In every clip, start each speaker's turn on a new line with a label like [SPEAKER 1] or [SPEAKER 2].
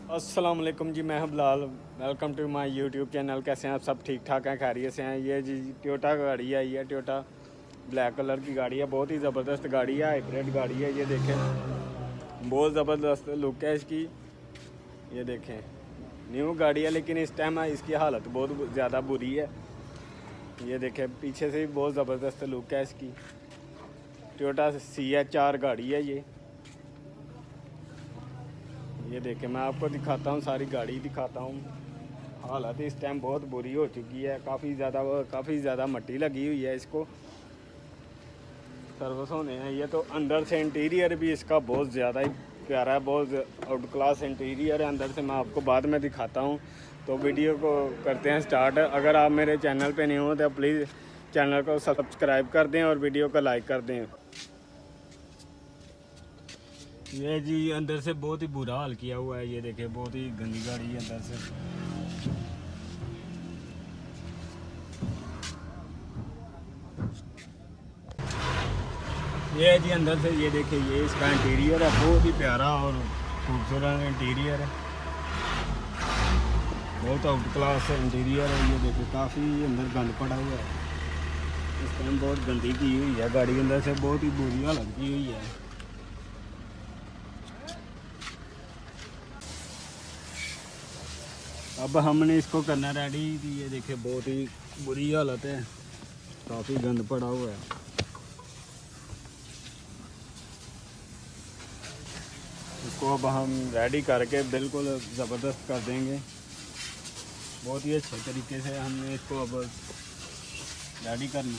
[SPEAKER 1] अस्सलाम वालेकुम जी, मैं हूं Bilal. Welcome to my YouTube channel. कैसे हैं आप? सब ठीक ठाक हैं, खैरियत से हैं। ये जी टोयोटा गाड़ी आई है, टोयोटा ब्लैक कलर की गाड़ी है। बहुत ही ज़बरदस्त गाड़ी है, हाइब्रिड गाड़ी है। ये देखें, बहुत ज़बरदस्त लुक है इसकी। ये देखें, न्यू गाड़ी है लेकिन इस टाइम इसकी हालत बहुत ज़्यादा बुरी है। ये देखें, पीछे से भी बहुत ज़बरदस्त लुक है इसकी। टोयोटा CH4 गाड़ी है ये देखें, मैं आपको दिखाता हूँ, सारी गाड़ी दिखाता हूँ। हालत इस टाइम बहुत बुरी हो चुकी है, काफ़ी ज़्यादा मट्टी लगी हुई है इसको। सर्विस होने हैं ये तो। अंदर से इंटीरियर भी इसका बहुत ज़्यादा ही प्यारा है, बहुत आउट क्लास इंटीरियर है। अंदर से मैं आपको बाद में दिखाता हूँ। तो वीडियो को करते हैं स्टार्ट। अगर आप मेरे चैनल पर नहीं हो तो प्लीज़ चैनल को सब्सक्राइब कर दें और वीडियो को लाइक कर दें। ये जी अंदर से बहुत ही बुरा हाल किया हुआ है। ये देखिए, बहुत ही गंदी गाड़ी है अंदर से। ये जी अंदर से, ये देखिए, ये इसका इंटीरियर है, बहुत ही प्यारा और खूबसूरत इंटीरियर है। बहुत आउट क्लास इंटीरियर है। ये देखिए, काफ़ी अंदर गंद पड़ा हुआ है। इस टाइम बहुत गंदी की हुई है गाड़ी, अंदर से बहुत ही बुरी हालत की हुई है। अब हमने इसको करना रेडी। ये देखिए, बहुत ही बुरी हालत है, काफ़ी गंद पड़ा हुआ है। इसको अब हम रेडी करके बिल्कुल ज़बरदस्त कर देंगे। बहुत ही अच्छे तरीके से हमने इसको अब रेडी करना।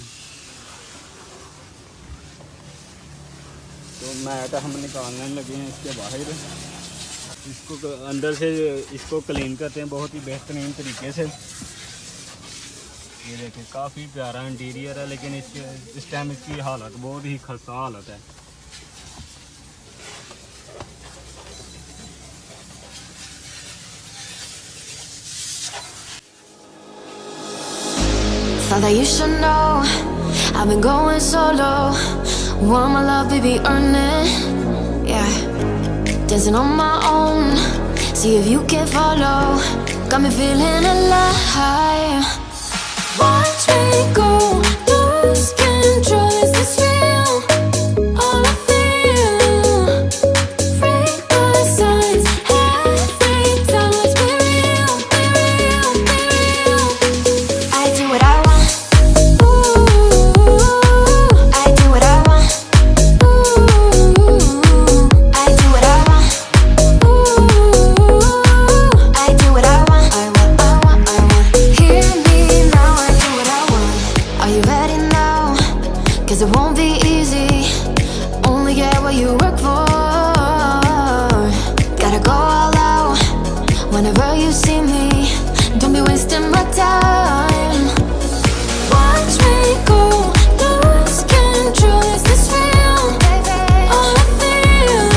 [SPEAKER 1] तो मैट हम निकालने लगे हैं इसके बाहर। इसको अंदर से इसको क्लीन करते हैं बहुत ही बेहतरीन तरीके से। ये देखिए, काफ़ी प्यारा इंटीरियर है लेकिन इस टाइम इसकी हालत बहुत ही खस्ता हालत है।
[SPEAKER 2] Thought that you should know I've been going solo. Want my love, baby, earn it. Yeah, dancing on my own. See if you can follow. Got me feeling alive. Watch me go, lose control. Is this real? All I feel. Freak my signs. Every time, let's be real, be real, be real. I do what I want. I do what I want. I do what I want. I do what I want. I want. Hear me now. I do what I want. Are you ready now? 'Cause it won't be easy. Only get what you work for. Gotta go all out whenever you see me. Don't be wasting my time. Watch me go, lose control. Is this real? All I feel.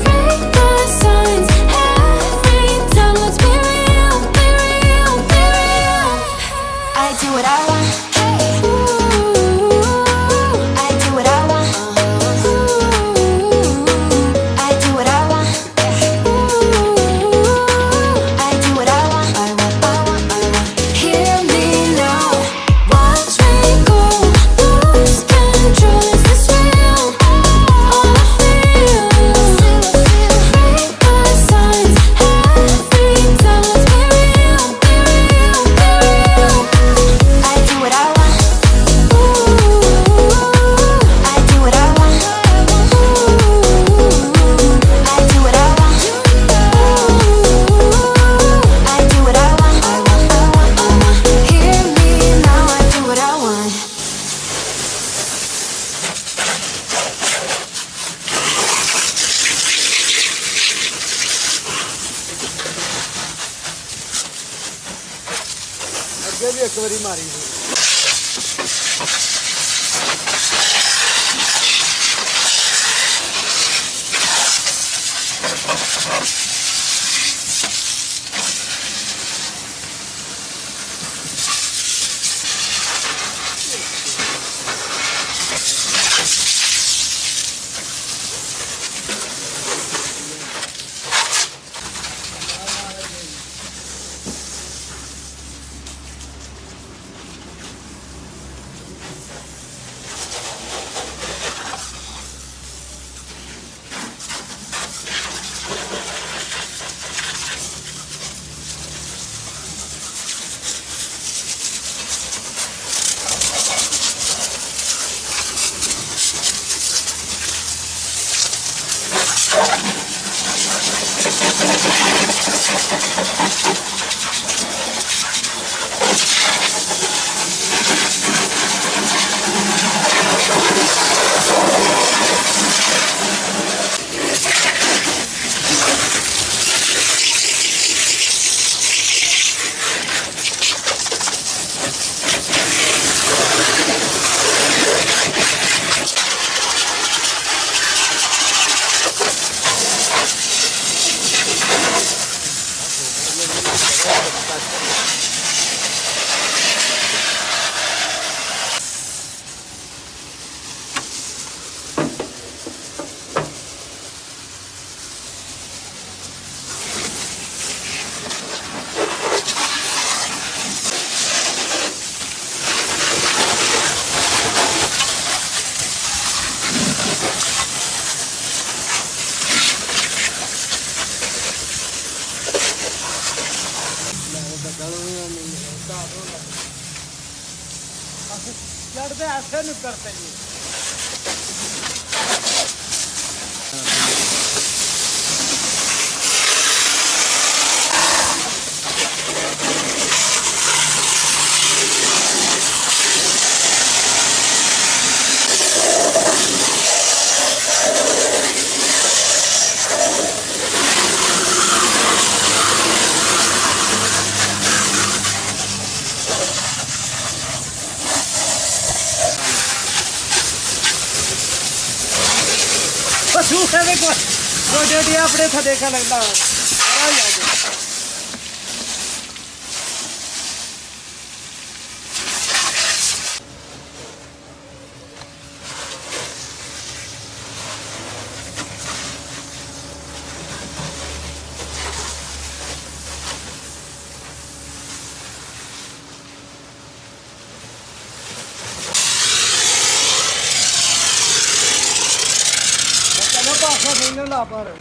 [SPEAKER 2] Break the signs. Every time, let's be real, be real, be real. I do what I want. I do what I want. I do what I want. I do what I want. I want. Hear me now. Watch me go, lose control. Is this real? All I feel. Break the signs. Every time, let's be real, be real, be real. I do what I want. I do what I want. I do what I want. I do what I want. Hear me now. I do what I want.
[SPEAKER 1] ਅੱਗੇ ਵੀ ਇੱਕ ਵਾਰੀ ਮਾਰੀ ਸੀ। करते ऐसे नहीं करते ये। देखो अपने था देखा लगता चलो पासा नहीं ला पर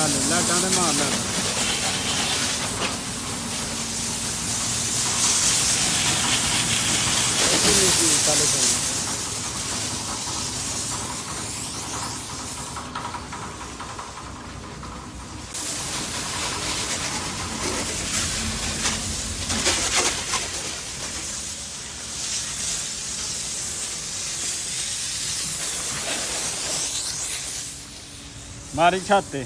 [SPEAKER 1] ਚੱਲ ਲਾਟਾਂ ਤੇ ਮਾਰ ਲੈ मारी छाते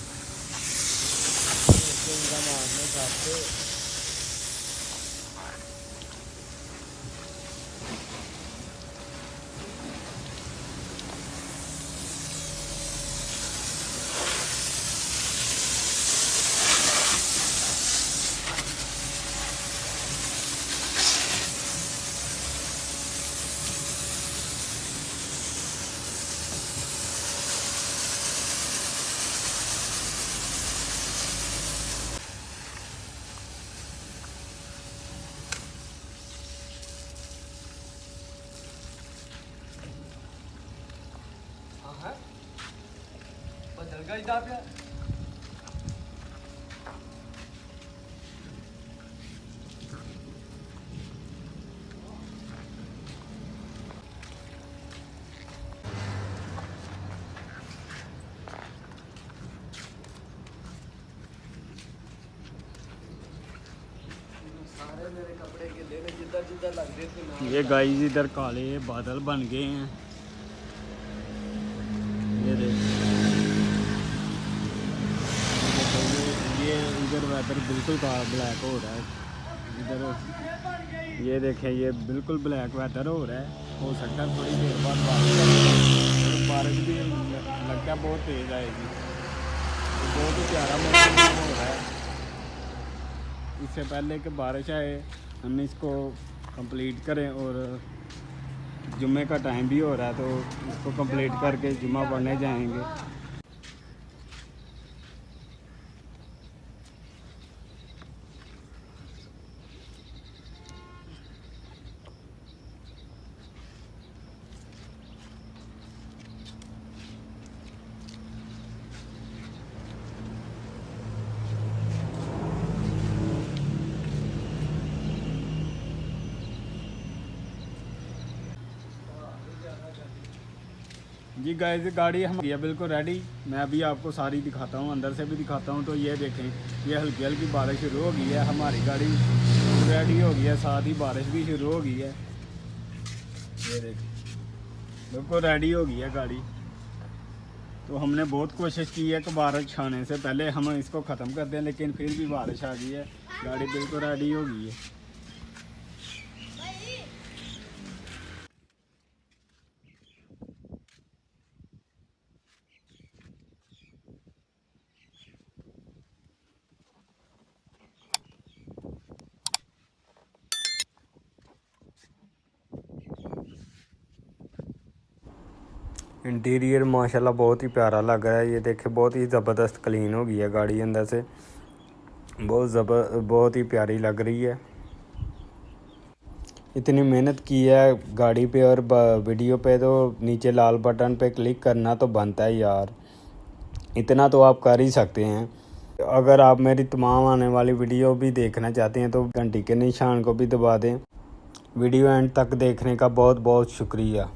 [SPEAKER 1] ये गाइस इधर काले बादल बन गए हैं। ये इधर वेदर बिल्कुल ब्लैक हो रहा है। इधर ये देखें, ये बिल्कुल ब्लैक वेदर हो रहा है। हो सकता है थोड़ी देर बाद बारिश भी लगता है बहुत तेज़ आएगी। तो बहुत ही प्यारा मौसम हो रहा है। इससे पहले कि बारिश आए हम इसको कंप्लीट करें, और जुम्मे का टाइम भी हो रहा है तो इसको कंप्लीट करके जुम्मा पढ़ने जाएंगे। जी गाइस, गाड़ी हमारी है बिल्कुल रेडी। मैं अभी आपको सारी दिखाता हूँ, अंदर से भी दिखाता हूँ। तो ये देखें, ये हल्की हल्की बारिश शुरू हो गई है। हमारी गाड़ी रेडी हो गई है, साथ ही बारिश भी शुरू हो गई है। ये देखें, बिल्कुल रेडी हो गई है गाड़ी। तो हमने बहुत कोशिश की है कि बारिश छाने से पहले हम इसको ख़त्म कर दें, लेकिन फिर भी बारिश आ गई है। गाड़ी बिल्कुल रेडी हो गई है। इंटीरियर माशाल्लाह बहुत ही प्यारा लग रहा है। ये देखे, बहुत ही ज़बरदस्त क्लीन हो गई है गाड़ी अंदर से। बहुत ही प्यारी लग रही है। इतनी मेहनत की है गाड़ी पे और वीडियो पे, तो नीचे लाल बटन पे क्लिक करना तो बनता है यार। इतना तो आप कर ही सकते हैं। अगर आप मेरी तमाम आने वाली वीडियो भी देखना चाहते हैं तो घंटी के निशान को भी दबा दें। वीडियो एंड तक देखने का बहुत बहुत शुक्रिया।